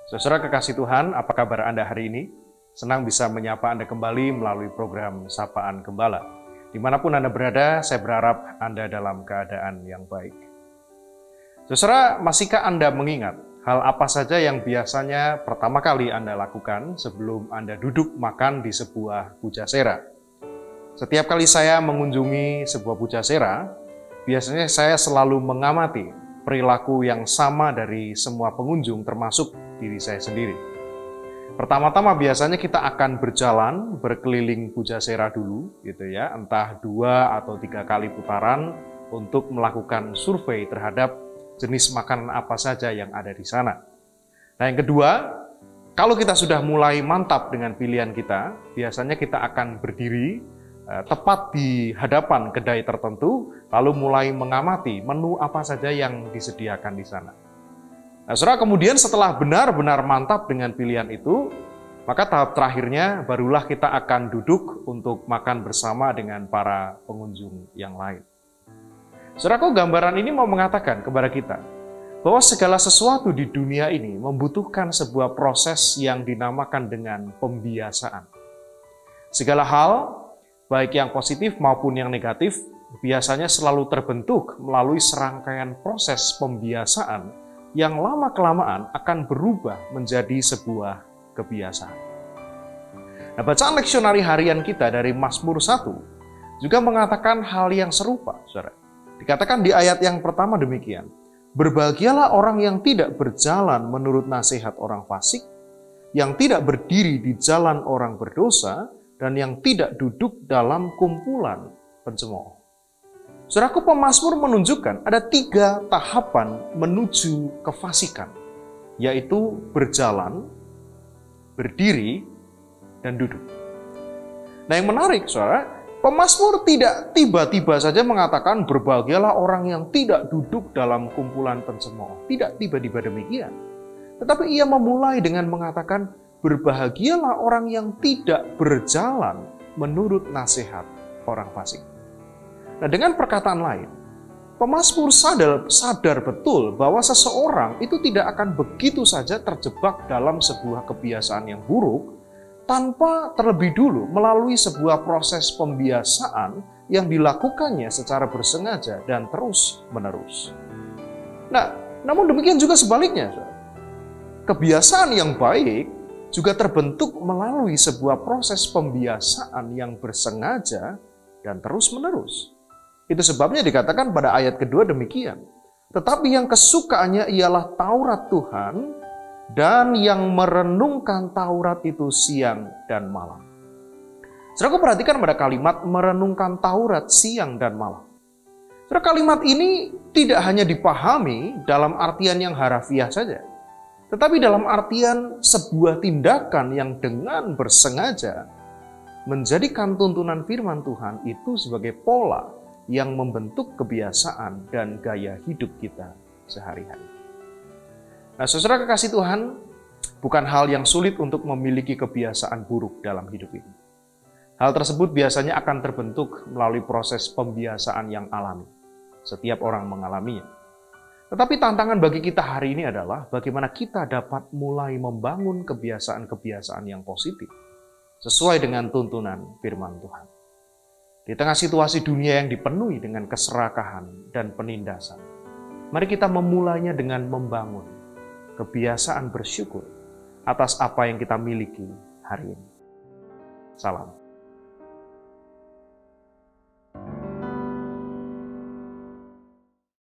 Saudara kekasih Tuhan, apa kabar Anda hari ini? Senang bisa menyapa Anda kembali melalui program Sapaan Gembala. Dimanapun Anda berada, saya berharap Anda dalam keadaan yang baik. Saudara, masihkah Anda mengingat hal apa saja yang biasanya pertama kali Anda lakukan sebelum Anda duduk makan di sebuah pujasera? Setiap kali saya mengunjungi sebuah pujasera, biasanya saya selalu mengamati perilaku yang sama dari semua pengunjung termasuk diri saya sendiri. Pertama-tama biasanya kita akan berjalan berkeliling pujasera dulu, gitu ya, entah 2 atau 3 kali putaran untuk melakukan survei terhadap jenis makanan apa saja yang ada di sana. Nah, yang kedua, kalau kita sudah mulai mantap dengan pilihan kita, biasanya kita akan berdiri tepat di hadapan kedai tertentu, lalu mulai mengamati menu apa saja yang disediakan di sana. Nah, saudara, kemudian setelah benar-benar mantap dengan pilihan itu, maka tahap terakhirnya barulah kita akan duduk untuk makan bersama dengan para pengunjung yang lain. Saudara, gambaran ini mau mengatakan kepada kita bahwa segala sesuatu di dunia ini membutuhkan sebuah proses yang dinamakan dengan pembiasaan. Segala hal, baik yang positif maupun yang negatif, biasanya selalu terbentuk melalui serangkaian proses pembiasaan yang lama-kelamaan akan berubah menjadi sebuah kebiasaan. Nah, bacaan leksionari harian kita dari Mazmur 1 juga mengatakan hal yang serupa, saudara. Dikatakan di ayat yang pertama demikian, "Berbahagialah orang yang tidak berjalan menurut nasihat orang fasik, yang tidak berdiri di jalan orang berdosa, dan yang tidak duduk dalam kumpulan pencemooh." Saudaraku, pemazmur menunjukkan ada 3 tahapan menuju kefasikan, yaitu berjalan, berdiri, dan duduk. Nah, yang menarik, saudara, pemazmur tidak tiba-tiba saja mengatakan berbahagialah orang yang tidak duduk dalam kumpulan pencemooh. Tidak tiba-tiba demikian. Tetapi ia memulai dengan mengatakan berbahagialah orang yang tidak berjalan menurut nasihat orang fasik. Nah, dengan perkataan lain, pemazmur sadar betul bahwa seseorang itu tidak akan begitu saja terjebak dalam sebuah kebiasaan yang buruk tanpa terlebih dulu melalui sebuah proses pembiasaan yang dilakukannya secara bersengaja dan terus-menerus. Nah, namun demikian juga sebaliknya. Kebiasaan yang baik juga terbentuk melalui sebuah proses pembiasaan yang bersengaja dan terus-menerus. Itu sebabnya dikatakan pada ayat kedua demikian. Tetapi yang kesukaannya ialah Taurat Tuhan, dan yang merenungkan Taurat itu siang dan malam. Saudara, perhatikan pada kalimat merenungkan Taurat siang dan malam. Saudara, kalimat ini tidak hanya dipahami dalam artian yang harafiah saja, tetapi dalam artian sebuah tindakan yang dengan bersengaja menjadikan tuntunan firman Tuhan itu sebagai pola yang membentuk kebiasaan dan gaya hidup kita sehari-hari. Nah, saudara kekasih Tuhan, bukan hal yang sulit untuk memiliki kebiasaan buruk dalam hidup ini. Hal tersebut biasanya akan terbentuk melalui proses pembiasaan yang alami. Setiap orang mengalaminya. Tetapi tantangan bagi kita hari ini adalah bagaimana kita dapat mulai membangun kebiasaan-kebiasaan yang positif sesuai dengan tuntunan firman Tuhan. Di tengah situasi dunia yang dipenuhi dengan keserakahan dan penindasan, mari kita memulainya dengan membangun kebiasaan bersyukur atas apa yang kita miliki hari ini. Salam.